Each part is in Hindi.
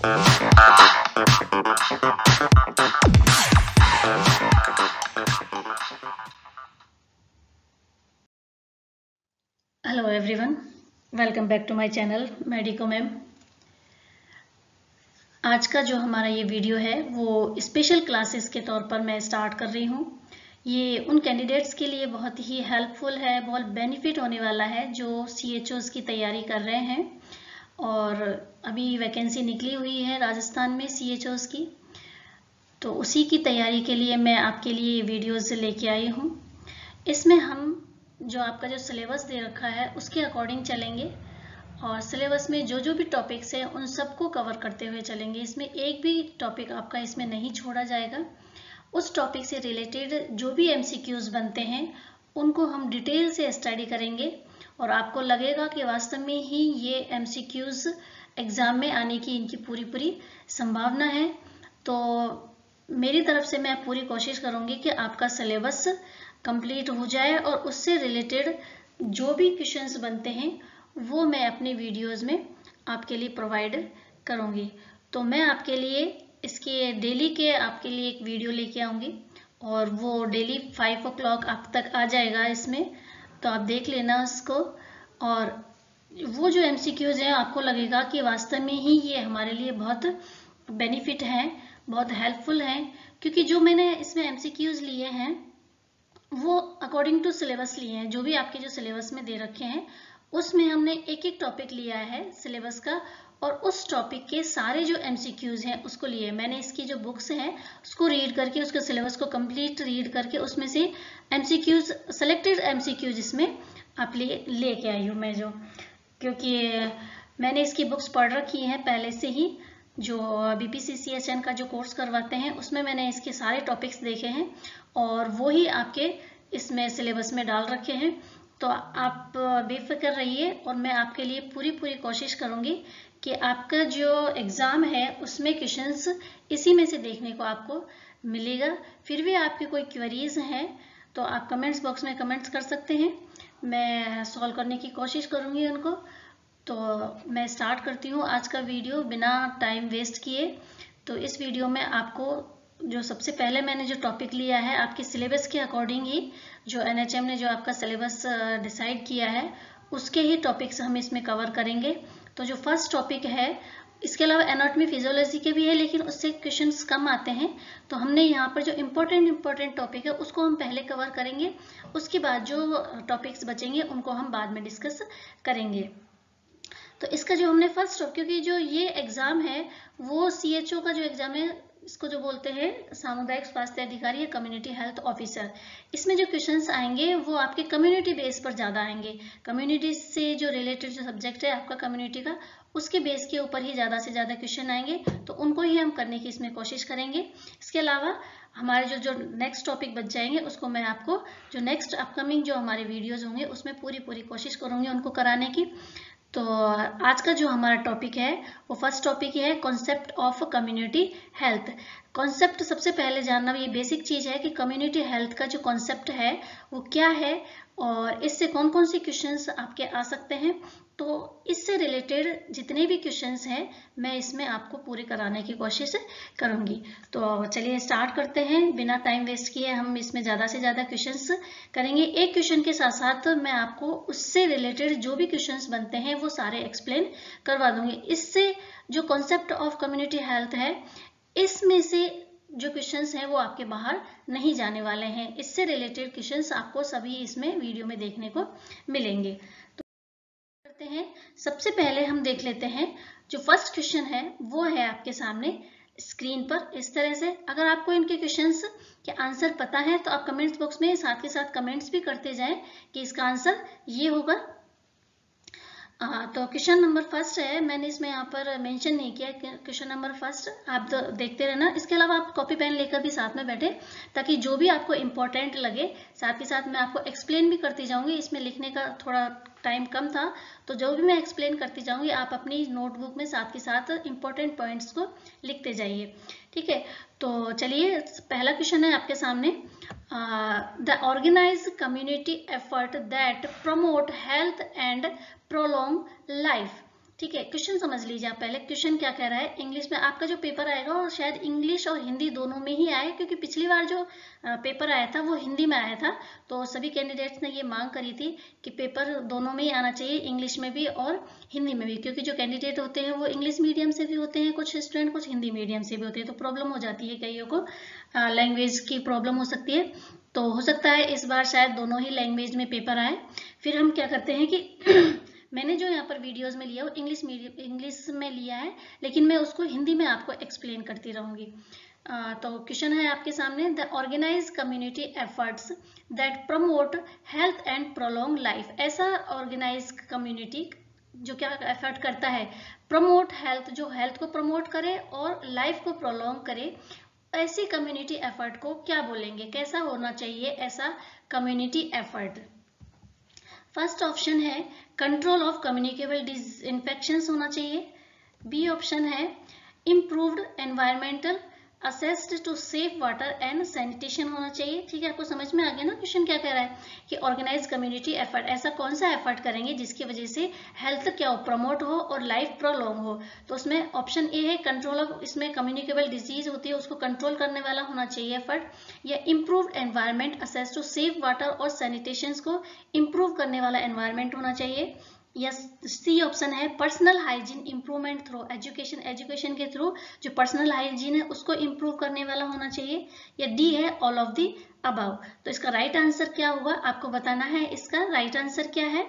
Hello everyone, welcome back to my channel Medico Ma'am. आज का जो हमारा ये वीडियो है वो स्पेशल क्लासेस के तौर पर मैं स्टार्ट कर रही हूँ। ये उन कैंडिडेट्स के लिए बहुत ही हेल्पफुल है, बहुत बेनिफिट होने वाला है जो CHOs की तैयारी कर रहे हैं। और अभी वैकेंसी निकली हुई है राजस्थान में CHOs की, तो उसी की तैयारी के लिए मैं आपके लिए ये वीडियोज़ लेके आई हूँ। इसमें हम जो आपका जो सिलेबस दे रखा है उसके अकॉर्डिंग चलेंगे और सिलेबस में जो जो भी टॉपिक्स हैं उन सबको कवर करते हुए चलेंगे। इसमें एक भी टॉपिक आपका इसमें नहीं छोड़ा जाएगा। उस टॉपिक से रिलेटेड जो भी MCQs बनते हैं उनको हम डिटेल से स्टडी करेंगे और आपको लगेगा कि वास्तव में ही ये MCQs एग्ज़ाम में आने की इनकी पूरी संभावना है। तो मेरी तरफ से मैं पूरी कोशिश करूँगी कि आपका सिलेबस कंप्लीट हो जाए और उससे रिलेटेड जो भी क्वेश्चंस बनते हैं वो मैं अपने वीडियोस में आपके लिए प्रोवाइड करूंगी। तो मैं आपके लिए इसके डेली के आपके लिए एक वीडियो लेके आऊंगी और वो डेली 5 o'clock आप तक आ जाएगा इसमें, तो आप देख लेना उसको। और वो जो MCQs हैं आपको लगेगा कि वास्तव में ही ये हमारे लिए बहुत बेनिफिट हैं, बहुत हेल्पफुल हैं, क्योंकि जो मैंने इसमें MCQs लिए हैं वो अकॉर्डिंग टू सिलेबस लिए हैं। जो भी आपके जो सिलेबस में दे रखे हैं उसमें हमने एक एक टॉपिक लिया है सिलेबस का और उस टॉपिक के सारे जो MCQs हैं उसको लिए। मैंने इसकी जो बुक्स हैं उसको रीड करके उसके सिलेबस को कंप्लीट रीड करके उसमें से MCQs सेलेक्टेड MCQs इसमें आप लेके आई हूँ मैं, जो क्योंकि मैंने इसकी बुक्स पढ़ रखी हैं पहले से ही। जो BPCCHN का जो कोर्स करवाते हैं उसमें मैंने इसके सारे टॉपिक्स देखे हैं और वो ही आपके इसमें सिलेबस में डाल रखे हैं। तो आप बेफिक्र रहिए और मैं आपके लिए पूरी कोशिश करूंगी कि आपका जो एग्ज़ाम है उसमें क्वेश्चंस इसी में से देखने को आपको मिलेगा। फिर भी आपके कोई क्वेरीज हैं तो आप कमेंट्स बॉक्स में कमेंट्स कर सकते हैं, मैं सॉल्व करने की कोशिश करूंगी उनको। तो मैं स्टार्ट करती हूँ आज का वीडियो बिना टाइम वेस्ट किए। तो इस वीडियो में आपको जो सबसे पहले मैंने जो टॉपिक लिया है आपके सिलेबस के अकॉर्डिंग ही, जो NHM ने जो आपका सिलेबस डिसाइड किया है उसके ही टॉपिक्स हम इसमें कवर करेंगे। तो जो फर्स्ट टॉपिक है, इसके अलावा एनाटॉमी फिजियोलॉजी के भी है लेकिन उससे क्वेश्चंस कम आते हैं, तो हमने यहाँ पर जो इम्पोर्टेंट टॉपिक है उसको हम पहले कवर करेंगे। उसके बाद जो टॉपिक्स बचेंगे उनको हम बाद में डिस्कस करेंगे। तो इसका जो हमने फर्स्ट टॉपिक, क्योंकि जो ये एग्जाम है वो CHO का जो एग्जाम है इसको जो बोलते हैं सामुदायिक स्वास्थ्य अधिकारी या कम्युनिटी हेल्थ ऑफिसर, इसमें जो क्वेश्चंस आएंगे वो आपके कम्युनिटी बेस पर ज़्यादा आएंगे। कम्युनिटी से जो रिलेटेड जो सब्जेक्ट है आपका कम्युनिटी का, उसके बेस के ऊपर ही ज़्यादा से ज़्यादा क्वेश्चन आएंगे, तो उनको ही हम करने की इसमें कोशिश करेंगे। इसके अलावा हमारे जो नेक्स्ट टॉपिक बच जाएंगे उसको मैं आपको जो नेक्स्ट अपकमिंग जो हमारे वीडियोज़ होंगे उसमें पूरी कोशिश करूँगी उनको कराने की। तो आज का जो हमारा टॉपिक है वो फर्स्ट टॉपिक है concept of community health. Concept सबसे पहले जानना, ये बेसिक चीज है कि कम्युनिटी हेल्थ का जो कॉन्सेप्ट है वो क्या है और इससे कौन कौन से क्वेश्चंस आपके आ सकते हैं। तो इससे रिलेटेड जितने भी क्वेश्चंस हैं मैं इसमें आपको पूरे कराने की कोशिश करूंगी। तो चलिए स्टार्ट करते हैं, बिना टाइम वेस्ट किए हम इसमें ज़्यादा से ज़्यादा क्वेश्चंस करेंगे। एक क्वेश्चन के साथ साथ मैं आपको उससे रिलेटेड जो भी क्वेश्चंस बनते हैं वो सारे एक्सप्लेन करवा दूंगी। इससे जो कॉन्सेप्ट ऑफ कम्युनिटी हेल्थ है इसमें से जो क्वेश्चंस हैं वो आपके बाहर नहीं जाने वाले हैं। इससे रिलेटेड क्वेश्चंस आपको सभी इसमें वीडियो में देखने को मिलेंगे। तो करते हैं, सबसे पहले हम देख लेते हैं जो फर्स्ट क्वेश्चन है वो है आपके सामने स्क्रीन पर इस तरह से। अगर आपको इनके क्वेश्चंस के आंसर पता है तो आप कमेंट्स बॉक्स में साथ के साथ कमेंट्स भी करते जाएं कि इसका आंसर ये होगा। तो क्वेश्चन नंबर फर्स्ट है, मैंने इसमें यहाँ पर मेंशन नहीं किया क्वेश्चन नंबर फर्स्ट, आप देखते रहना। इसके अलावा आप कॉपी पेन लेकर भी साथ में बैठे ताकि जो भी आपको इम्पोर्टेंट लगे साथ ही साथ मैं आपको एक्सप्लेन भी करती जाऊंगी। इसमें लिखने का थोड़ा टाइम कम था तो जो भी मैं एक्सप्लेन करती जाऊंगी आप अपनी नोटबुक में साथ के साथ इम्पोर्टेंट पॉइंट्स को लिखते जाइए, ठीक है। तो चलिए पहला क्वेश्चन है आपके सामने, the organised community effort that promote health and prolong life ठीक है, क्वेश्चन समझ लीजिए आप पहले। क्वेश्चन क्या कह रहा है, इंग्लिश में आपका जो पेपर आएगा और शायद इंग्लिश और हिंदी दोनों में ही आए, क्योंकि पिछली बार जो पेपर आया था वो हिंदी में आया था। तो सभी कैंडिडेट्स ने ये मांग करी थी कि पेपर दोनों में ही आना चाहिए, इंग्लिश में भी और हिंदी में भी, क्योंकि जो कैंडिडेट होते हैं वो इंग्लिश मीडियम से भी होते हैं, कुछ स्टूडेंट कुछ हिंदी मीडियम से भी होते हैं, तो प्रॉब्लम हो जाती है, कईयों को लैंग्वेज की प्रॉब्लम हो सकती है। तो हो सकता है इस बार शायद दोनों ही लैंग्वेज में पेपर आए। फिर हम क्या करते हैं कि मैंने जो यहाँ पर वीडियोस में लिया वो इंग्लिश में लिया है, लेकिन मैं उसको हिंदी में आपको एक्सप्लेन करती रहूंगी। तो क्वेश्चन है आपके सामने, the organise community efforts that promote health and prolong life. ऐसा ऑर्गेनाइज कम्युनिटी जो क्या एफर्ट करता है, प्रमोट हेल्थ, जो हेल्थ को प्रमोट करे और लाइफ को प्रोलॉन्ग करे, ऐसी कम्युनिटी एफर्ट को क्या बोलेंगे, कैसा होना चाहिए ऐसा कम्युनिटी एफर्ट। फर्स्ट ऑप्शन है कंट्रोल ऑफ कम्युनिकेबल इन्फेक्शंस होना चाहिए। बी ऑप्शन है इम्प्रूव्ड एनवायरमेंटल असेस्ड to safe water and sanitation होना चाहिए। ठीक है, आपको समझ में आ गया ना क्वेश्चन क्या कह रहा है कि ऑर्गेनाइज कम्युनिटी एफर्ट, ऐसा कौन सा एफर्ट करेंगे जिसकी वजह से हेल्थ क्या हो, प्रमोट हो और लाइफ प्रोलॉन्ग हो। तो उसमें ऑप्शन ए है कंट्रोल ऑफ, इसमें कम्युनिकेबल डिजीज होती है उसको कंट्रोल करने वाला होना चाहिए एफर्ट, या improved environment access to safe water और सैनिटेशन को इम्प्रूव करने वाला एनवायरमेंट होना चाहिए, या सी ऑप्शन है personal hygiene improvement through education, education के थ्रू जो पर्सनल हाइजीन है उसको इंप्रूव करने वाला होना चाहिए, या डी है ऑल ऑफ दी अबव। तो इसका राइट आंसर क्या होगा आपको बताना है, इसका राइट आंसर क्या है।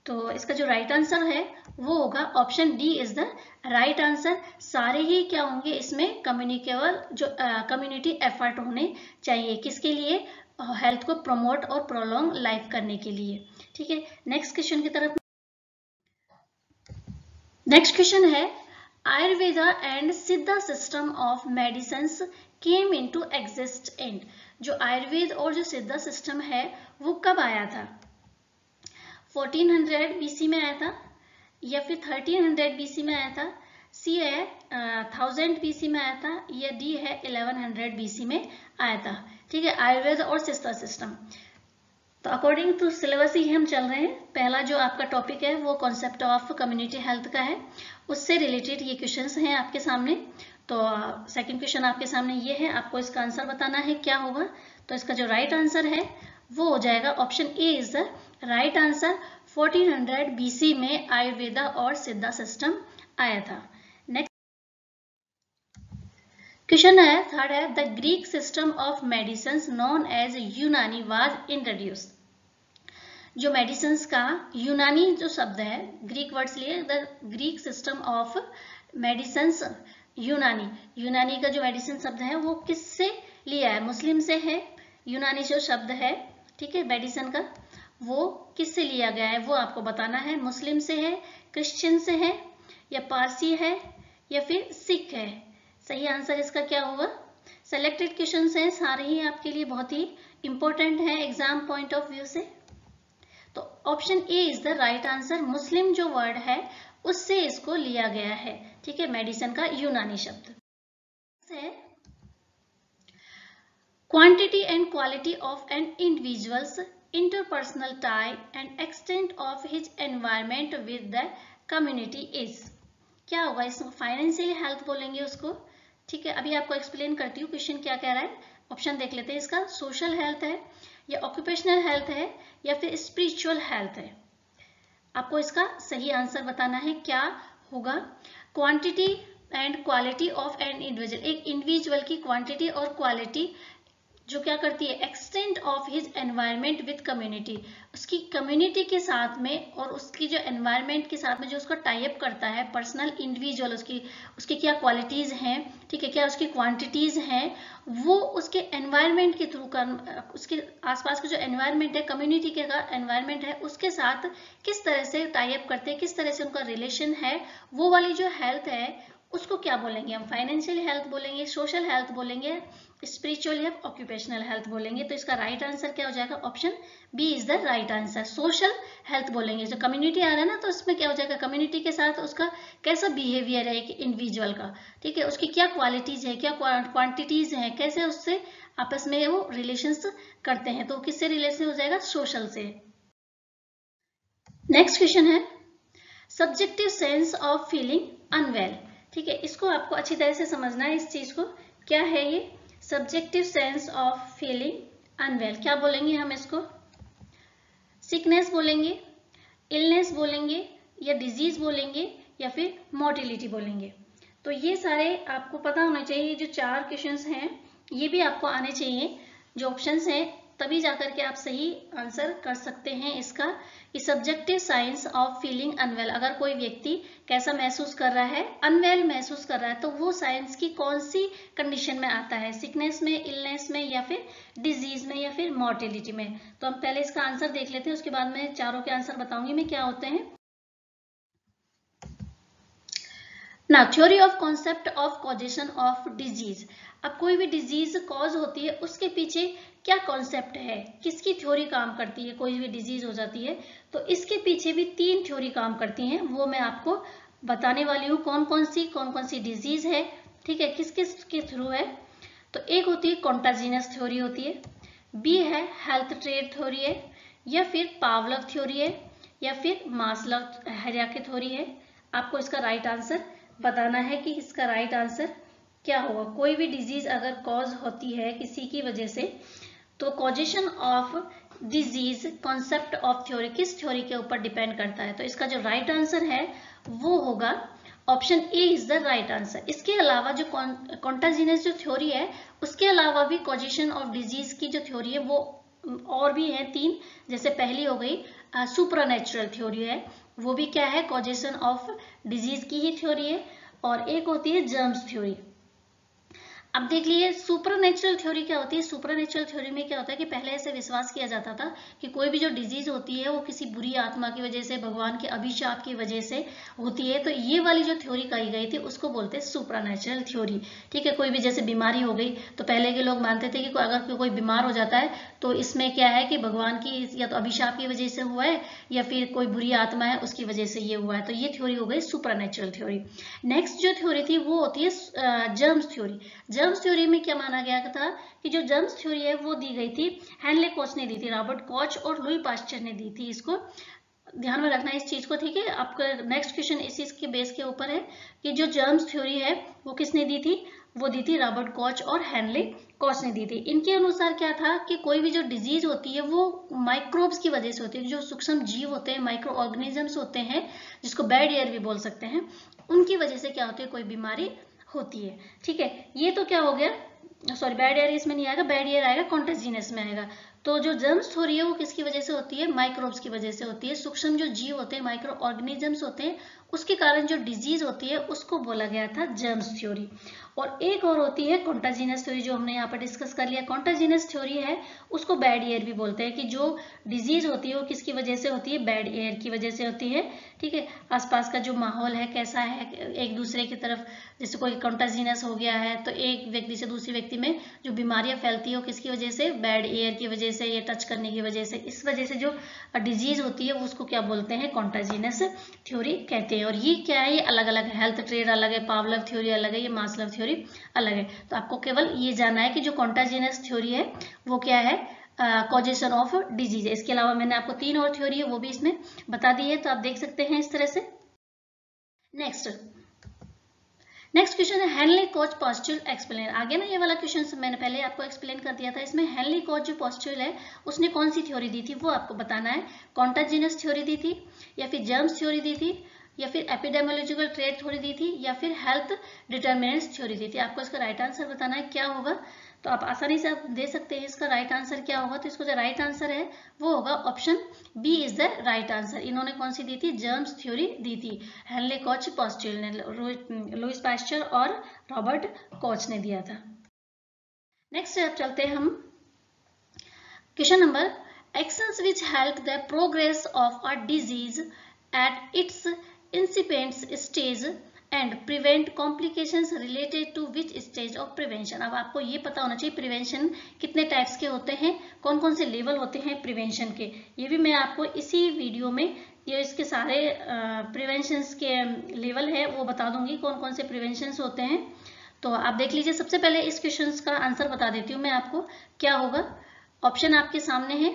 तो इसका जो राइट आंसर है वो होगा option D is the right answer. सारे ही क्या होंगे इसमें कम्युनिकेबल जो कम्युनिटी एफर्ट होने चाहिए, किसके लिए, हेल्थ को प्रमोट और प्रोलॉन्ग लाइफ करने के लिए। ठीक है, नेक्स्ट क्वेश्चन की तरफ। नेक्स्ट क्वेश्चन है आयुर्वेदा एंड सिद्धा system of medicines came into exist in. जो आयुर्वेद और जो सिद्धा सिस्टम है वो कब आया था, 1400 बीसी में आया था, या फिर 1300 बीसी में आया था, सी है 1000 बीसी में आया था, या डी है 1100 बीसी में आया था। ठीक है, आयुर्वेद और सिद्धा सिस्टम। तो अकॉर्डिंग टू सिलेबस ही हम चल रहे हैं। पहला जो आपका टॉपिक है वो कॉन्सेप्ट ऑफ कम्युनिटी हेल्थ का है, उससे रिलेटेड ये क्वेश्चंस हैं आपके सामने। तो सेकंड क्वेश्चन आपके सामने ये है, आपको इसका आंसर बताना है क्या होगा। तो इसका जो राइट आंसर है वो हो जाएगा option A is the right answer. 1400 BC में आयुर्वेदा और सिद्धा सिस्टम आया था। नेक्स्ट क्वेश्चन है थर्ड है, the Greek system of medicine known as Unani was introduced. जो मेडिसिन्स का यूनानी जो शब्द है, ग्रीक वर्ड्स लिए, the Greek system of medicines Unani, Unani का जो मेडिसिन शब्द है वो किससे लिया है, मुस्लिम से है। यूनानी जो शब्द है, ठीक है, मेडिसिन का, वो किससे लिया गया है वो आपको बताना है। मुस्लिम से है, क्रिश्चियन से है, या पारसी है, या फिर सिख है। सही आंसर इसका क्या होगा। सेलेक्टेड क्वेश्चंस हैं, सारे ही आपके लिए बहुत ही इंपॉर्टेंट है एग्जाम पॉइंट ऑफ व्यू से। तो option A is the right answer. Muslim जो वर्ड है उससे इसको लिया गया है। ठीक है, मेडिसिन का यूनानी शब्द है। Quantity and quality of an individuals interpersonal tie and extent of his environment with the community is. क्या होगा इसमें, फाइनेंशियली हेल्थ बोलेंगे उसको। ठीक है, अभी आपको एक्सप्लेन करती हूँ क्वेश्चन क्या कह रहा है। ऑप्शन देख लेते हैं इसका, सोशल हेल्थ है, या ऑक्यूपेशनल हेल्थ है, या फिर स्पिरिचुअल हेल्थ है। आपको इसका सही आंसर बताना है क्या होगा। Quantity and quality of an individual, एक इंडिविजुअल की क्वांटिटी और क्वालिटी जो क्या करती है, extent of his environment with community, उसकी कम्युनिटी के साथ में और उसकी जो एनवायरमेंट के साथ में जो उसको टाई अप करता है, पर्सनल इंडिविजुअल, उसकी क्या क्वालिटीज हैं, ठीक है, क्या उसकी क्वांटिटीज हैं, वो उसके एनवायरमेंट के थ्रू उसके आसपास का जो एनवायरमेंट है, कम्युनिटी के एनवायरमेंट है, उसके साथ किस तरह से टाई अप करते हैं, किस तरह से उनका रिलेशन है, वो वाली जो हेल्थ है उसको क्या बोलेंगे हम, फाइनेंशियल हेल्थ बोलेंगे, सोशल हेल्थ बोलेंगे, स्पिरिचुअल या ऑक्यूपेशनल हेल्थ बोलेंगे। तो इसका राइट आंसर क्या हो जाएगा, option B is the right answer. Social health बोलेंगे, जो कम्युनिटी आ रहा है ना, तो उसमें क्या हो जाएगा, कम्युनिटी के साथ उसका कैसा बिहेवियर है एक इंडिविजुअल का, ठीक है, उसकी क्या क्वालिटीज है, क्या क्वांटिटीज है, कैसे उससे आपस में वो रिलेशंस करते हैं, तो किससे रिलेशन हो जाएगा, सोशल से। नेक्स्ट क्वेश्चन है, subjective sense of feeling unwell. ठीक है, इसको आपको अच्छी तरह से समझना है इस चीज को। क्या है ये subjective sense of feeling unwell? क्या बोलेंगे हम इसको? सिकनेस बोलेंगे, इलनेस बोलेंगे, या डिजीज बोलेंगे, या फिर मोर्टिलिटी बोलेंगे। तो ये सारे आपको पता होना चाहिए। जो 4 क्वेश्चंस हैं ये भी आपको आने चाहिए, जो ऑप्शंस हैं, तभी जाकर के आप सही आंसर कर सकते हैं इसका। कि subjective science of feeling unwell, अगर कोई व्यक्ति कैसा महसूस कर रहा है, अनवेल महसूस कर रहा है, तो वो साइंस की कौन सी कंडीशन में आता है? सिकनेस में, इलनेस में, या फिर डिजीज में, या फिर मॉर्टिलिटी में? तो हम पहले इसका आंसर देख लेते हैं, उसके बाद मैं चारों के आंसर बताऊंगी मैं क्या होते हैं। ना theory of concept of causation of disease. अब कोई भी डिजीज कॉज होती है, उसके पीछे क्या कॉन्सेप्ट है, किसकी थ्योरी काम करती है? कोई भी डिजीज हो जाती है तो इसके पीछे भी 3 थ्योरी काम करती हैं, वो मैं आपको बताने वाली हूँ। कौन कौन सी डिजीज है, ठीक है, किस किस के थ्रू है। तो एक होती है कॉन्टाजिनस थ्योरी होती है, बी है हेल्थ ट्रेड थ्योरी है, या फिर पावलव थ्योरी है, या फिर मास्लोव हायरार्की थ्योरी है। आपको इसका राइट आंसर बताना है कि इसका राइट आंसर क्या होगा। कोई भी डिजीज अगर कॉज होती है किसी की वजह से, तो causation of disease concept of theory किस थ्योरी के ऊपर डिपेंड करता है। तो इसका जो राइट आंसर है वो होगा option A is the right answer. इसके अलावा जो कॉन्टाजिनस जो थ्योरी है, उसके अलावा भी कॉजेशन ऑफ डिजीज की जो थ्योरी है वो और भी है 3। जैसे पहली हो गई सुपरानेचुरल थ्योरी है, वो भी क्या है, कॉजेशन ऑफ डिजीज की ही थ्योरी है। और एक होती है जर्म्स थ्योरी। अब देख लीजिए सुपरनेचुरल थ्योरी क्या होती है। सुपरनेचुरल थ्योरी में क्या होता है कि पहले ऐसे विश्वास किया जाता था कि कोई भी जो डिजीज होती है वो किसी बुरी आत्मा की वजह से, भगवान के अभिशाप की वजह से होती है। तो ये वाली जो थ्योरी कही गई थी उसको बोलते हैं सुपरनेचुरल थ्योरी। ठीक है, कोई भी जैसे बीमारी हो गई तो पहले के लोग मानते थे कि अगर कोई बीमार हो जाता है तो इसमें क्या है कि भगवान की या तो अभिशाप की वजह से हुआ है, या फिर कोई बुरी आत्मा है उसकी वजह से ये हुआ है। तो ये थ्योरी हो गई सुपरनेचुरल थ्योरी। नेक्स्ट जो थ्योरी थी वो होती है जर्म्स थ्योरी। जर्म्स थ्योरी में क्या माना गया था कि जो जर्म्स थ्योरी है वो दी गई थी, हेनले कोच ने दी थी, रॉबर्ट कोच और लुई पास्चर ने दी थी। इसको ध्यान में रखना इस चीज को, ठीक है। आपका नेक्स्ट क्वेश्चन इसी के बेस के ऊपर है कि जो जर्म्स थ्योरी है वो किसने दी थी, वो दी थी रॉबर्ट कोच और हेनले कोच ने दी थी। इनके अनुसार क्या था कि कोई भी जो डिजीज होती है वो माइक्रोब्स की वजह से होती है। जो सूक्ष्म जीव होते हैं, माइक्रो ऑर्गेनिजम्स होते हैं, जिसको बैड एयर भी बोल सकते हैं, उनकी वजह से क्या होती है, कोई बीमारी होती है। ठीक है, ये तो क्या हो गया, सॉरी बैड एयर इसमें नहीं आएगा, बैड एयर आएगा कॉन्टेजिनस में आएगा। तो जो जर्म्स थ्योरी है वो किसकी वजह से होती है, माइक्रोब्स की वजह से होती है। सूक्ष्म जो जीव होते हैं, माइक्रो ऑर्गेनिजम्स होते हैं, उसके कारण जो डिजीज होती है उसको बोला गया था जर्म्स थ्योरी। और एक और होती है कॉन्टाजिनस थ्योरी, जो हमने यहाँ पर डिस्कस कर लिया। कॉन्टाजिनस थ्योरी है उसको बैड एयर भी बोलते हैं, कि जो डिजीज होती है वो किसकी वजह से होती है, बैड एयर की वजह से होती है। ठीक है, आसपास का जो माहौल है कैसा है, एक दूसरे की तरफ, जैसे कोई कॉन्टाजिनस हो गया है तो एक व्यक्ति से दूसरे व्यक्ति में जो बीमारियां फैलती है वो किसकी वजह से, बैड एयर की वजह से, ये टच करने की वजह से। इस वजह से जो डिजीज होती है उसको क्या बोलते हैं, कॉन्टाजिनस थ्योरी कहते हैं। और ये क्या है, ये अलग अलग है, हेल्थ ट्रेड अलग है, पावलव थ्योरी अलग है, ये मास्लोव थ्योरी अलग है। तो आपको केवल ये जानना है कि जो कॉन्टाजिनस थ्योरी है वो क्या है, कॉजेशन ऑफ डिजीज है। इसके अलावा मैंने आपको 3 और थ्योरी है वो भी इसमें बता दी है, तो आप देख सकते हैं इस तरह से। नेक्स्ट क्वेश्चन है हेनले कोच पोस्ट्यूल एक्सप्लेन। आगे ना ये वाला क्वेश्चन मैंने पहले आपको एक्सप्लेन कर दिया था। इसमें हेनले कोच जो पोस्ट्यूल है उसने कौन सी थ्योरी दी थी वो आपको बताना है। कॉन्टाजिनस थ्योरी दी थी, या फिर जर्म्स थ्योरी दी थी, या फिर एपिडेमियोलॉजिकल ट्रेड थ्योरी दी थी, या फिर हेल्थ डिटर्मिनेंट्स थ्योरी दी थी। आपको इसका राइट आंसर बताना है क्या होगा। तो आप आसानी से आप दे सकते हैं इसका राइट आंसर क्या होगा। तो इसको जो राइट आंसर है वो होगा option B is the right answer. इन्होंने कौन सी दी थी, जर्म्स थ्योरी दी थी। हेनले कोच पोस्ट्यूल ने, लुईस पास्चर और रॉबर्ट कोच ने दिया था। नेक्स्ट चलते हैं हम question number, actions which help the progress of a disease at its incipient stage and prevent complications related to which stage of prevention. अब आपको ये पता होना चाहिए प्रिवेंशन कितने टाइप्स के होते हैं, कौन कौन से लेवल होते हैं प्रिवेंशन के। ये भी मैं आपको इसी वीडियो में ये इसके सारे प्रिवेंशंस के लेवल है वो बता दूंगी, कौन कौन से प्रिवेंशंस होते हैं। तो आप देख लीजिए, सबसे पहले इस क्वेश्चन का आंसर बता देती हूँ मैं आपको क्या होगा। ऑप्शन आपके सामने है,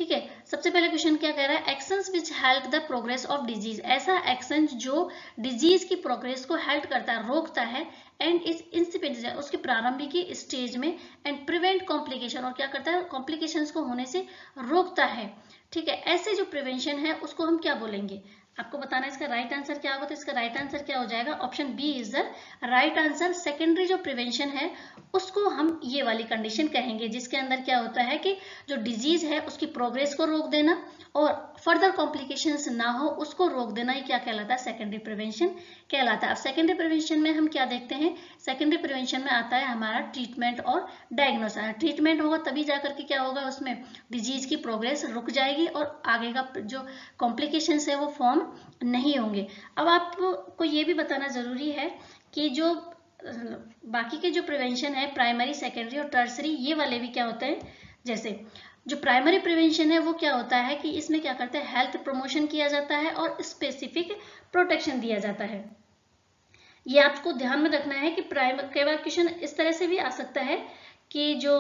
ठीक है, सबसे पहले क्वेश्चन क्या कह रहा है, actions which help the progress of disease, ऐसा एक्शन जो डिजीज की प्रोग्रेस को हेल्प करता है, रोकता है, एंड इज इंसिपिडेंट, उसके प्रारंभिक स्टेज में, एंड प्रिवेंट कॉम्प्लिकेशन, और क्या करता है, कॉम्प्लिकेशंस को होने से रोकता है। ठीक है, ऐसे जो प्रिवेंशन है उसको हम क्या बोलेंगे, आपको बताना है इसका राइट आंसर क्या होगा। तो इसका राइट आंसर क्या हो जाएगा, option B is the right answer. Secondary जो प्रिवेंशन है उसको हम ये वाली कंडीशन कहेंगे जिसके अंदर क्या होता है कि जो डिजीज है उसकी प्रोग्रेस को रोक देना और फर्दर कॉम्प्लिकेशंस ना हो उसको रोक देना, ये क्या कहलाता है, सेकेंडरी प्रिवेंशन कहलाता है। अब सेकेंडरी प्रिवेंशन में हम क्या देखते हैं, सेकेंडरी प्रिवेंशन में आता है हमारा ट्रीटमेंट और डायग्नोसिस। ट्रीटमेंट होगा तभी जाकर के क्या होगा, उसमें डिजीज की प्रोग्रेस रुक जाएगी और आगे का जो कॉम्प्लिकेशंस है वो फॉर्म नहीं होंगे। अब आपको ये भी बताना जरूरी है कि जो बाकी के जो प्रिवेंशन है, प्राइमरी, सेकेंडरी और टर्सरी, ये वाले भी क्या होते हैं, जैसे जो प्राइमरी प्रिवेंशन है वो क्या होता है कि इसमें क्या करते हैं, हेल्थ प्रमोशन किया जाता है और स्पेसिफिक प्रोटेक्शन दिया जाता है। ये आपको ध्यान में रखना है कि कई बार क्वेश्चन इस तरह से भी आ सकता है कि जो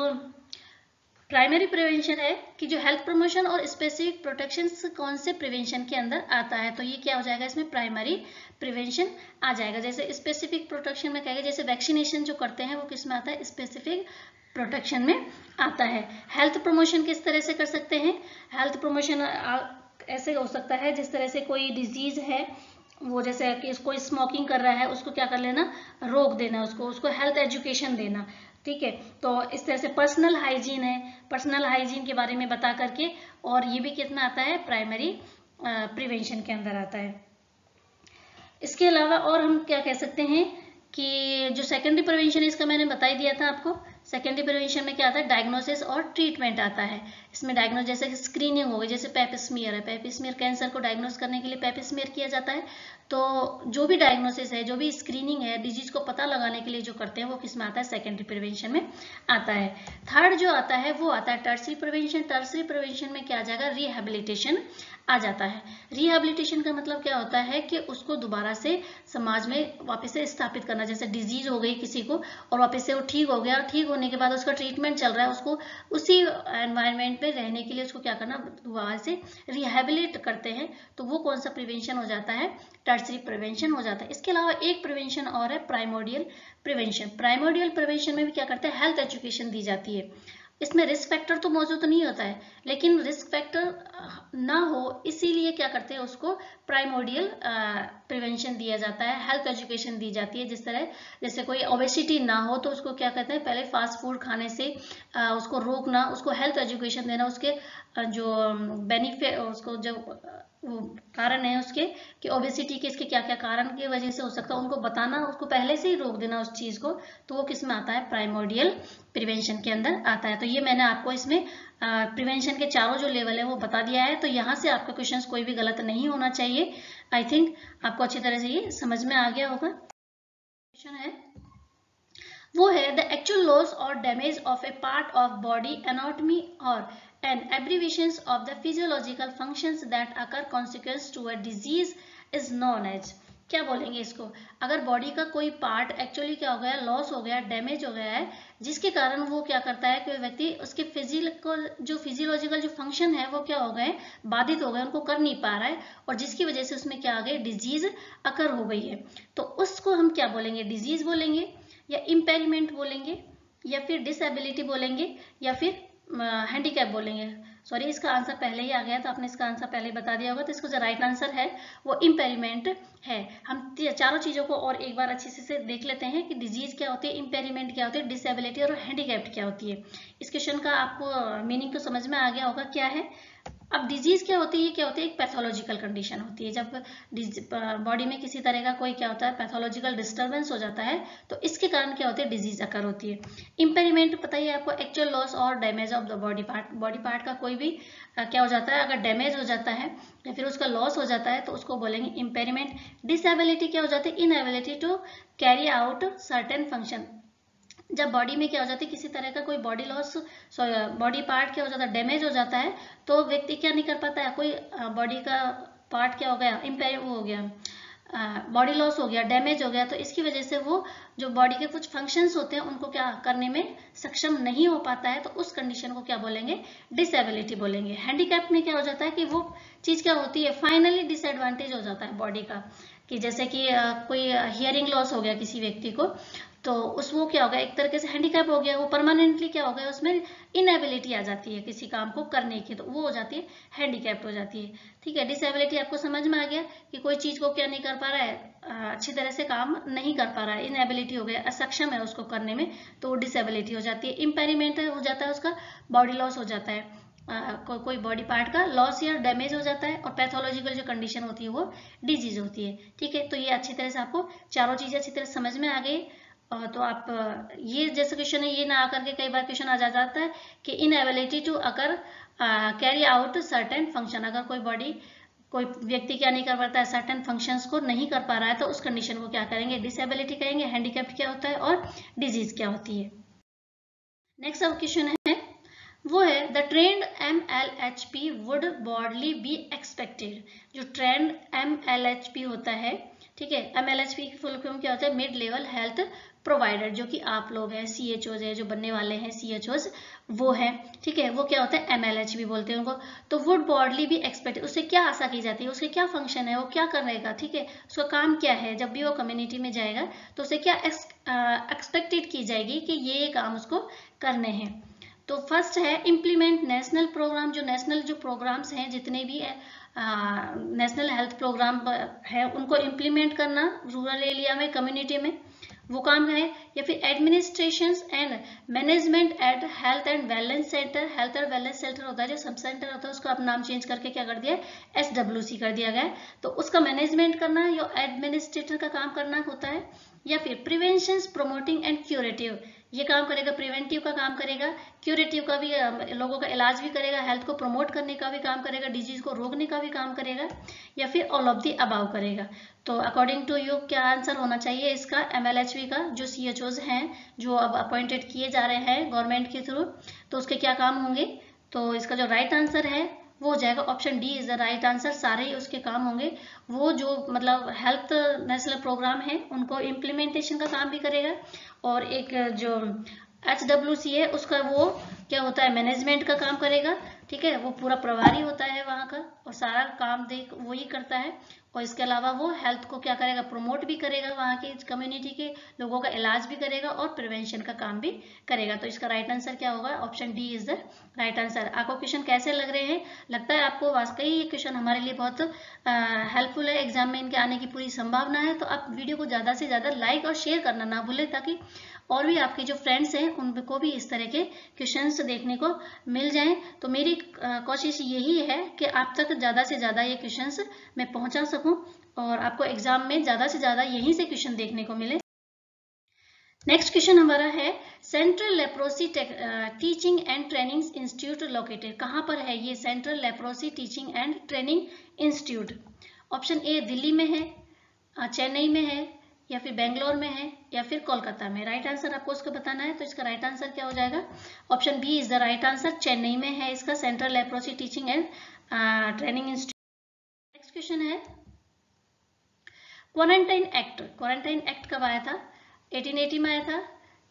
प्राइमरी प्रिवेंशन है कि जो हेल्थ प्रमोशन और स्पेसिफिक प्रोटेक्शन कौन से प्रिवेंशन के अंदर आता है, तो ये क्या हो जाएगा, इसमें प्राइमरी प्रिवेंशन आ जाएगा। जैसे स्पेसिफिक प्रोटेक्शन में कहेंगे, जैसे वैक्सीनेशन जो करते हैं वो किस में आता है, स्पेसिफिक प्रोटेक्शन में आता है। हेल्थ प्रमोशन किस तरह से कर सकते हैं, हेल्थ प्रमोशन ऐसे हो सकता है जिस तरह से कोई डिजीज है, वो जैसे कि कोई स्मोकिंग कर रहा है उसको क्या कर लेना, रोक देना, उसको हेल्थ एजुकेशन देना। ठीक है, तो इस तरह से पर्सनल हाइजीन है, पर्सनल हाइजीन के बारे में बता करके, और ये भी कितना आता है, प्राइमरी प्रिवेंशन के अंदर आता है। इसके अलावा और हम क्या कह सकते हैं कि जो सेकेंडरी प्रिवेंशन है इसका मैंने बता ही दिया था आपको। सेकेंडरी प्रिवेंशन में क्या आता है, डायग्नोसिस और ट्रीटमेंट आता है। इसमें डायग्नोस जैसे स्क्रीनिंग हो गई, जैसे पेपिस्मियर है, पेपिस्मियर कैंसर को डायग्नोस करने के लिए पेपिस्मियर किया जाता है। तो जो भी डायग्नोसिस है, जो भी स्क्रीनिंग है, डिजीज को पता लगाने के लिए जो करते हैं वो किस में आता है, सेकेंडरी प्रिवेंशन में आता है। थर्ड जो आता है वो आता है टर्सरी प्रिवेंशन। टर्सरी प्रिवेंशन में क्या आ जाएगा, रिहेबिलिटेशन आ जाता है। रिहेबिलिटेशन का मतलब क्या होता है कि उसको दोबारा से समाज में वापस से स्थापित करना। जैसे डिजीज हो गई किसी को और वापस से वो ठीक हो गया, ठीक होने के बाद उसका ट्रीटमेंट चल रहा है, उसको उसी एनवायरनमेंट में रहने के लिए उसको क्या करना, दोबारा से रिहेबिलिट करते हैं, तो वो कौन सा प्रिवेंशन हो जाता है, टर्सरी प्रिवेंशन हो जाता है। इसके अलावा एक प्रिवेंशन और है प्राइमोर्डियल प्रिवेंशन। प्राइमोर्डियल प्रिवेंशन में भी क्या करते हैं, हेल्थ एजुकेशन दी जाती है। इसमें रिस्क फैक्टर तो मौजूद नहीं होता है, लेकिन रिस्क फैक्टर ना हो इसीलिए क्या करते हैं, उसको प्राइमोर्डियल प्रिवेंशन दिया जाता है, हेल्थ एजुकेशन दी जाती है। जिस तरह जैसे कोई ओबेसिटी ना हो तो उसको क्या कहते हैं, पहले फास्ट फूड खाने से उसको रोकना, उसको हेल्थ एजुकेशन देना, उसके जो बेनिफिट, उसको जो वो कारण है उसके कि ओबेसिटी के इसके क्या क्या कारण की वजह से हो सकता है उनको बताना, उसको पहले से ही रोक देना उस चीज को, तो वो किस में आता है, प्राइमोर्डियल प्रिवेंशन के अंदर आता है। तो ये मैंने आपको इसमें प्रिवेंशन के चारों जो लेवल है वो बता दिया है। तो यहाँ से आपका क्वेश्चन कोई भी गलत नहीं होना चाहिए। आई थिंक आपको अच्छी तरह से ये समझ में आ गया होगा। क्वेश्चन है वो है द एक्चुअल लॉस और damage of A part of body anatomy और and abbreviations of the physiological functions that occur consequence to a disease is known as। क्या बोलेंगे इसको, अगर बॉडी का कोई पार्ट एक्चुअली क्या हो गया, लॉस हो गया, डैमेज हो गया है, जिसके कारण वो क्या करता है कि व्यक्ति उसके फिजियोलॉजिकल जो फंक्शन है वो क्या हो गए, बाधित हो गए, उनको कर नहीं पा रहा है, और जिसकी वजह से उसमें क्या आ गई, डिजीज अकर हो गई है, तो उसको हम क्या बोलेंगे, डिजीज बोलेंगे, या इम्पेयरमेंट बोलेंगे, या फिर डिसेबिलिटी बोलेंगे, या फिर हैंडीकैप बोलेंगे। सॉरी, इसका आंसर पहले ही आ गया, तो आपने इसका आंसर पहले ही बता दिया होगा। तो इसको जो राइट आंसर है वो इम्पेयरमेंट है। हम चारों चीजों को और एक बार अच्छे से देख लेते हैं कि डिजीज क्या होती है, इम्पेयरमेंट क्या होती है, डिसेबिलिटी और हैंडीकैप्ड क्या होती है। इस क्वेश्चन का आपको मीनिंग तो समझ में आ गया होगा क्या है। अब डिजीज क्या होती है, क्या होती है, एक पैथोलॉजिकल कंडीशन होती है। जब बॉडी में किसी तरह का कोई क्या होता है, पैथोलॉजिकल डिस्टर्बेंस हो जाता है, तो इसके कारण क्या होती है, डिजीज अकर होती है। इम्पेयरमेंट पता ही है आपको, एक्चुअल लॉस और damage of the body part. Body part का कोई भी क्या हो जाता है, अगर डैमेज हो जाता है या फिर उसका लॉस हो जाता है तो उसको बोलेंगे इम्पेयरमेंट। डिसेबिलिटी क्या हो जाती है, inability to carry out certain function. जब बॉडी में क्या हो जाती है, किसी तरह का कोई बॉडी लॉस, बॉडी पार्ट क्या हो जाता है, डैमेज हो जाता है, तो व्यक्ति क्या नहीं कर पाता है, कोई बॉडी का पार्ट क्या हो गया, इम्पेयर हो गया, बॉडी लॉस हो गया, डैमेज हो गया, तो इसकी वजह से वो जो बॉडी के कुछ फंक्शंस होते हैं उनको क्या करने में सक्षम नहीं हो पाता है, तो उस कंडीशन को क्या बोलेंगे, डिसेबिलिटी बोलेंगे। हैंडीकैप में क्या हो जाता है कि वो चीज क्या होती है, फाइनली डिसएडवांटेज हो जाता है बॉडी का, कि जैसे कि कोई हियरिंग लॉस हो गया किसी व्यक्ति को, तो उस वो क्या होगा, एक तरीके से हैंडीकैप हो गया, वो परमानेंटली क्या हो गया, उसमें इनएबिलिटी आ जाती है किसी काम को करने की, तो वो हो जाती है हैंडीकैप्ड हो जाती है। ठीक है, डिसेबिलिटी आपको समझ में आ गया कि कोई चीज को क्या नहीं कर पा रहा है, अच्छी तरह से काम नहीं कर पा रहा है, इनएबिलिटी हो गया, असक्षम है उसको करने में, तो वो डिसेबिलिटी हो जाती है। इम्पेयरमेंट हो जाता है, उसका बॉडी लॉस हो जाता है, कोई बॉडी पार्ट का लॉस या डैमेज हो जाता है, और पैथोलॉजिकल जो कंडीशन होती है वो डिजीज होती है। ठीक है, तो ये अच्छी तरह से आपको चारों चीजें अच्छी तरह समझ में आ गई। तो आप ये जैसे क्वेश्चन है, ये ना आकर के कई बार क्वेश्चन आ जाता है कि inability to occur carry out certain function, अगर कोई व्यक्ति क्या नहीं कर पाता है, सर्टेन फंक्शंस को नहीं कर पा रहा है, तो उस कंडीशन को क्या करेंगे, डिसेबिलिटी कहेंगे। हैंडीकैप्ड क्या होता है और डिजीज क्या होती है। नेक्स्ट अब क्वेश्चन है, वो है the trend MLHP would broadly be expected. जो ट्रेंड MLHP होता है, ठीक है, MLHP की फुल फॉर्म क्या होता है, मिड लेवल हेल्थ प्रोवाइडर, जो कि आप लोग हैं, CHOs है, जो बनने वाले हैं CHOs वो है। ठीक है, वो क्या होता है, MLHP बोलते हैं उनको। तो वुड ब्रॉडली भी एक्सपेक्टेड, उससे क्या आशा की जाती है, उसके क्या फंक्शन है, वो क्या करेगा, ठीक है, उसका काम क्या है, जब भी वो कम्युनिटी में जाएगा तो उसे क्या एक्सपेक्टेड की जाएगी कि ये काम उसको करने हैं। तो फर्स्ट है इम्प्लीमेंट नेशनल प्रोग्राम, जो नेशनल जो प्रोग्राम्स हैं, जितने भी नेशनल हेल्थ प्रोग्राम है उनको इम्प्लीमेंट करना रूरल एरिया में, कम्युनिटी में, वो काम है। या फिर administration and management eight health and wellness centre, health and wellness centre होता है जो सब सेंटर होता है, उसका अब नाम चेंज करके क्या कर दिया, SWC कर दिया गया है, तो उसका मैनेजमेंट करना या एडमिनिस्ट्रेटर का काम करना होता है। या फिर प्रिवेंशन, प्रोमोटिंग एंड क्यूरेटिव, ये काम करेगा, प्रिवेंटिव का काम करेगा, क्यूरेटिव का भी लोगों का इलाज भी करेगा, हेल्थ को प्रमोट करने का भी काम करेगा, डिजीज को रोकने का भी काम करेगा, या फिर ऑल ऑफ दी अबाव करेगा। तो अकॉर्डिंग टू यू क्या आंसर होना चाहिए इसका, MLHP का जो CHOs हैं जो अब अपॉइंटेड किए जा रहे हैं गवर्नमेंट के थ्रू, तो उसके क्या काम होंगे। तो इसका जो राइट आंसर है वो हो जाएगा option D is the right answer. सारे ही उसके काम होंगे, वो जो मतलब हेल्थ नेशनल प्रोग्राम है उनको इम्प्लीमेंटेशन का काम भी करेगा, और एक जो HWC है उसका वो क्या होता है, मैनेजमेंट का काम करेगा। ठीक है, वो पूरा प्रभारी होता है वहाँ का, और सारा काम देख वही करता है, और इसके अलावा वो हेल्थ को क्या करेगा, प्रमोट भी करेगा, वहाँ के कम्युनिटी के लोगों का इलाज भी करेगा, और प्रिवेंशन का काम भी करेगा। तो इसका राइट आंसर क्या होगा, option D is the right answer. आपको क्वेश्चन कैसे लग रहे हैं, लगता है आपको वाकई ये क्वेश्चन हमारे लिए बहुत हेल्पफुल है, एग्जाम में इनके आने की पूरी संभावना है। तो आप वीडियो को ज़्यादा से ज़्यादा लाइक और शेयर करना ना भूलें, ताकि और भी आपके जो फ्रेंड्स हैं उनको भी इस तरह के क्वेश्चंस देखने को मिल जाएं। तो मेरी कोशिश यही है कि आप तक ज़्यादा से ज़्यादा ये क्वेश्चंस मैं पहुंचा सकूं, और आपको एग्जाम में ज़्यादा से ज़्यादा यहीं से क्वेश्चन देखने को मिले। नेक्स्ट क्वेश्चन हमारा है, central leprosy teaching and training institute located, कहाँ पर है ये central leprosy teaching and training institute. Option A Delhi में है, चेन्नई में है, या फिर बेंगलोर में है, या फिर कोलकाता में। राइट आंसर आपको उसको बताना है, तो इसका राइट आंसर क्या हो जाएगा, option B is the right answer, Chennai में है इसका central leprosy teaching and training institute. Next question है, क्वारंटाइन एक्ट, क्वारंटाइन एक्ट कब आया था, 1880 में आया था,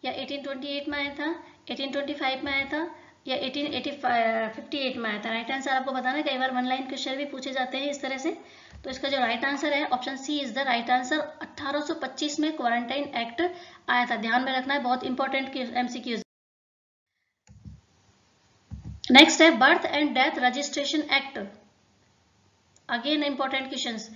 या 1828 में आया था, 1825 में आया था, या 1858 में आया था। राइट आंसर आपको बताना है, कई बार वन लाइन क्वेश्चन भी पूछे जाते हैं इस तरह से। तो इसका जो राइट आंसर है option C is the right answer, 1825 में क्वारंटाइन एक्ट आया था, ध्यान में रखना है, बहुत इंपॉर्टेंट MCQs। नेक्स्ट है birth and death registration act, again important questions.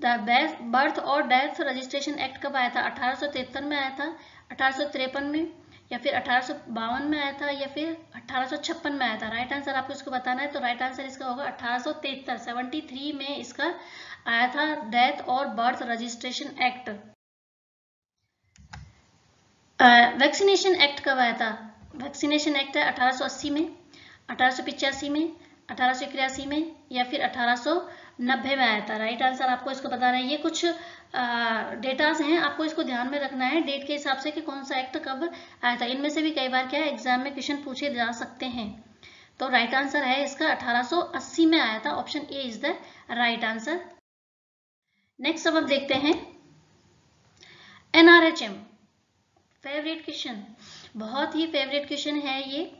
Birth और डेथ रजिस्ट्रेशन एक्ट कब आया था, 1873 में आया था, 1853 में, या फिर 1852 में आया था, या फिर 1856 में आया था। राइट आंसर आपको इसको बताना है, तो राइट आंसर इसका होगा 1873, 73 में इसका आया था डेथ और birth registration act. Vaccination act कब आया था, वैक्सीनेशन एक्ट है 1880 में, 1885 में, 1881 में, या फिर 1890 में आया था। राइट आंसर आपको इसको बताना है, ये कुछ डेटास हैं, आपको इसको ध्यान में रखना है डेट के हिसाब से कि कौन सा एक्ट कब आया था। इनमें से भी कई बार क्या है एग्जाम में क्वेश्चन पूछे जा सकते हैं। तो राइट आंसर है इसका 1880 में आया था, option A is the right answer. Next अब हम देखते हैं NRHM, फेवरेट क्वेश्चन, बहुत ही फेवरेट क्वेश्चन है ये।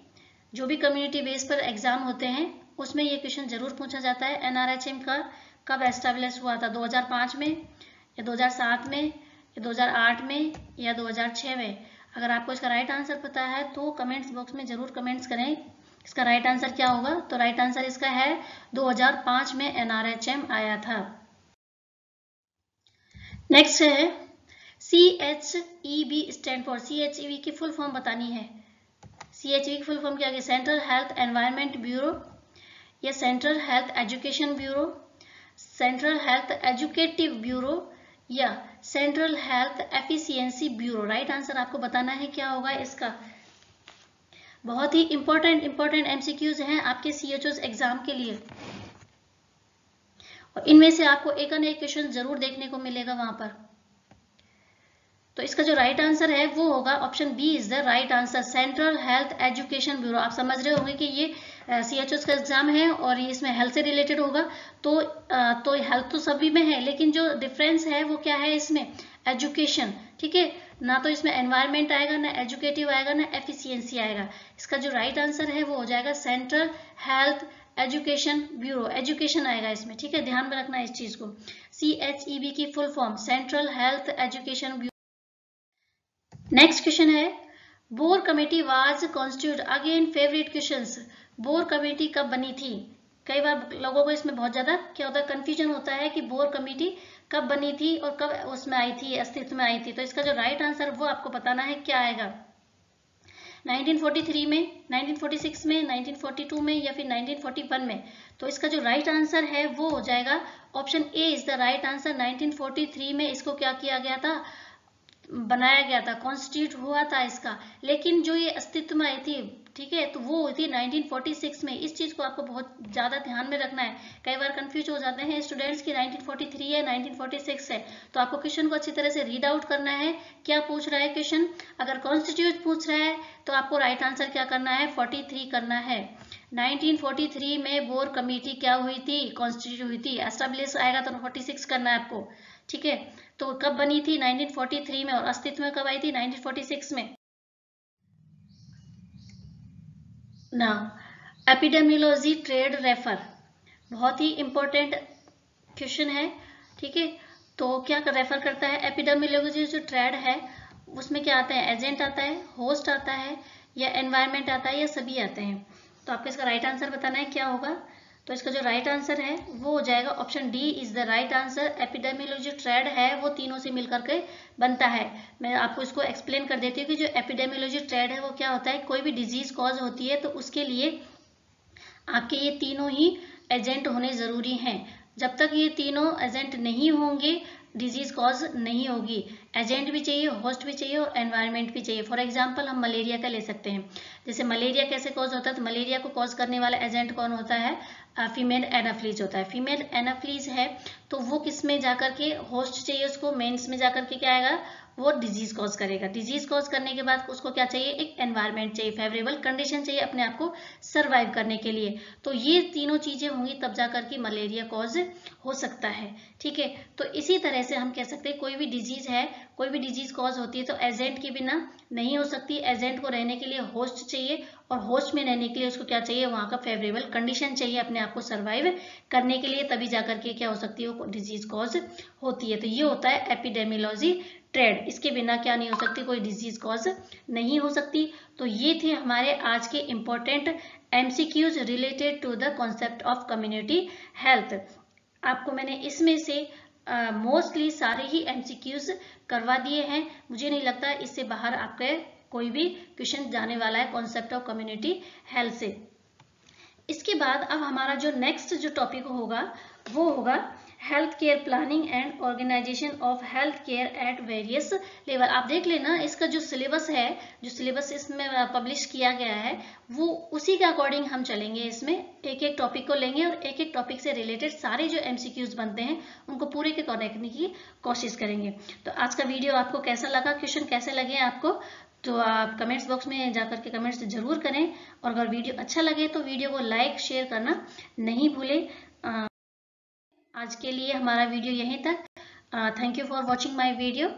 जो भी कम्युनिटी बेस पर एग्जाम होते हैं उसमें ये क्वेश्चन जरूर पूछा जाता है। NRHM का कब एस्टेब्लिश हुआ था, 2005 में या 2007 में या 2008 में या 2006 में? अगर आपको इसका राइट आंसर पता है तो कमेंट्स बॉक्स में जरूर कमेंट्स करें इसका राइट आंसर क्या होगा। तो राइट आंसर इसका है 2005 में NRHM आया था। नेक्स्ट है CHEB स्टैंड फॉर, CHEB की फुल फॉर्म बतानी है। CHEB की फुल फॉर्म क्या है? सेंट्रल हेल्थ एनवायरनमेंट ब्यूरो या central health education bureau, central health educative bureau या central health efficiency bureau. Right answer आपको बताना है क्या होगा इसका। बहुत ही इंपॉर्टेंट MCQs हैं आपके CHOs एग्जाम के लिए, और इनमें से आपको एक न एक क्वेश्चन जरूर देखने को मिलेगा वहां पर। तो इसका जो राइट आंसर है वो होगा option B is the right answer, central health education bureau. आप समझ रहे होंगे कि ये CHOs का एग्जाम है और ये इसमें हेल्थ से रिलेटेड होगा। तो हेल्थ तो सभी में है, लेकिन जो डिफरेंस है वो क्या है इसमें? एजुकेशन, ठीक है ना। तो इसमें एनवायरनमेंट आएगा, ना एजुकेटिव आएगा, ना एफिशिएंसी आएगा। इसका जो राइट आंसर है वो हो जाएगा central health education bureau, education आएगा इसमें, ठीक है। ध्यान में रखना इस चीज को। CHEB की full form central health education bureau. Next question है Bhore committee was constitute, again favourite questions. Bhore committee कब बनी थी? कई बार लोगों को इसमें बहुत ज्यादा क्या होता है, कंफ्यूजन होता है कि बोर कमेटी कब बनी थी और कब उसमें आई थी, अस्तित्व में आई थी। तो इसका जो राइट आंसर वो आपको बताना है क्या आएगा। 1943 में, 1946 में, 1942 में या फिर 1941 में? तो इसका जो राइट आंसर है वो हो जाएगा option A is the right answer. 1943 में इसको क्या किया गया था, बनाया गया था, कॉन्स्टिट्यूट हुआ था इसका। लेकिन जो ये अस्तित्व में आई थी, ठीक है, तो वो हुई थी 1946 में। इस चीज को आपको बहुत ज्यादा ध्यान में रखना है। कई बार कंफ्यूज हो जाते हैं स्टूडेंट्स की 1943 है 1946 है। तो आपको क्वेश्चन को अच्छी तरह से रीड आउट करना है, क्या पूछ रहा है क्वेश्चन। अगर कॉन्स्टिट्यूट पूछ रहा है तो आपको राइट आंसर क्या करना है, 43 करना है। 1943 में बोर कमेटी क्या हुई थी, कॉन्स्टिट्यूट हुई थी। एस्टेब्लिश आएगा तो 46 करना है आपको, ठीक है। तो कब बनी थी, 1943 में, और अस्तित्व में कब आई थी, 1946 में। ना एपिडेमियोलॉजी ट्रेड रेफर, बहुत ही इंपॉर्टेंट क्वेश्चन है, ठीक है। तो क्या रेफर करता है एपिडेमियोलॉजी, जो ट्रेड है उसमें क्या आता है, एजेंट आता है, होस्ट आता है, या एनवायरनमेंट आता है, या सभी आते हैं। तो आपको इसका राइट आंसर बताना है क्या होगा। तो इसका जो राइट आंसर है वो हो जाएगा option D is the right answer. Epidemiology trade है वो तीनों से मिलकर के बनता है। मैं आपको इसको एक्सप्लेन कर देती हूँ कि जो एपिडेमियोलॉजी ट्रेड है वो क्या होता है। कोई भी डिजीज कॉज होती है तो उसके लिए आपके ये तीनों ही एजेंट होने जरूरी हैं। जब तक ये तीनों एजेंट नहीं होंगे डिजीज कॉज नहीं होगी। एजेंट भी चाहिए, होस्ट भी चाहिए और एनवायरनमेंट भी चाहिए। फॉर एग्जांपल हम मलेरिया का ले सकते हैं। जैसे मलेरिया कैसे कॉज होता है, तो मलेरिया को कॉज करने वाला एजेंट कौन होता है, फीमेल एनाफ्लीज होता है। फीमेल एनाफ्लीज है तो वो किस में जाकर के होस्ट चाहिए, उसको मेंस में जाकर के क्या आएगा, वो डिजीज कॉज करेगा। डिजीज कॉज करने के बाद उसको क्या चाहिए, एक एनवायरनमेंट चाहिए, फेवरेबल कंडीशन चाहिए अपने आप को सर्वाइव करने के लिए। तो ये तीनों चीजें होंगी तब जाकर के मलेरिया कॉज हो सकता है, ठीक है। तो इसी तरह से हम कह सकते हैं कोई भी डिजीज है, कोई भी डिजीज कॉज होती है तो एजेंट के बिना नहीं हो सकती। एजेंट को रहने के लिए होस्ट चाहिए और होस्ट में रहने के लिए उसको क्या चाहिए, वहां का फेवरेबल कंडीशन चाहिए अपने आप को सर्वाइव करने के लिए, तभी जाकर के क्या हो सकती है, वो डिजीज कॉज होती है। तो ये होता है एपिडेमियोलॉजी ट्रेड। इसके बिना क्या नहीं हो सकती, कोई डिजीज कॉज नहीं हो सकती। तो ये थे हमारे आज के important MCQs related to the concept of community health. आपको मैंने इसमें से मोस्टली सारे ही MCQs करवा दिए हैं। मुझे नहीं लगता इससे बाहर आपके कोई भी क्वेश्चन जाने वाला है कॉन्सेप्ट ऑफ कम्युनिटी हेल्थ से। इसके बाद अब हमारा जो नेक्स्ट जो टॉपिक होगा वो होगा health care planning and organisation of health care at various level. आप देख लेना इसका जो सिलेबस है, जो सिलेबस इसमें पब्लिश किया गया है वो उसी के अकॉर्डिंग हम चलेंगे। इसमें एक एक टॉपिक को लेंगे और एक एक टॉपिक से रिलेटेड सारे जो MCQs बनते हैं उनको पूरे के करने की कोशिश करेंगे। तो आज का वीडियो आपको कैसा लगा, क्वेश्चन कैसे लगे आपको, तो आप कमेंट्स बॉक्स में जाकर के कमेंट्स जरूर करें। और अगर वीडियो अच्छा लगे तो वीडियो को लाइक शेयर करना नहीं भूलें। आज के लिए हमारा वीडियो यहीं तक। Thank you for watching my video.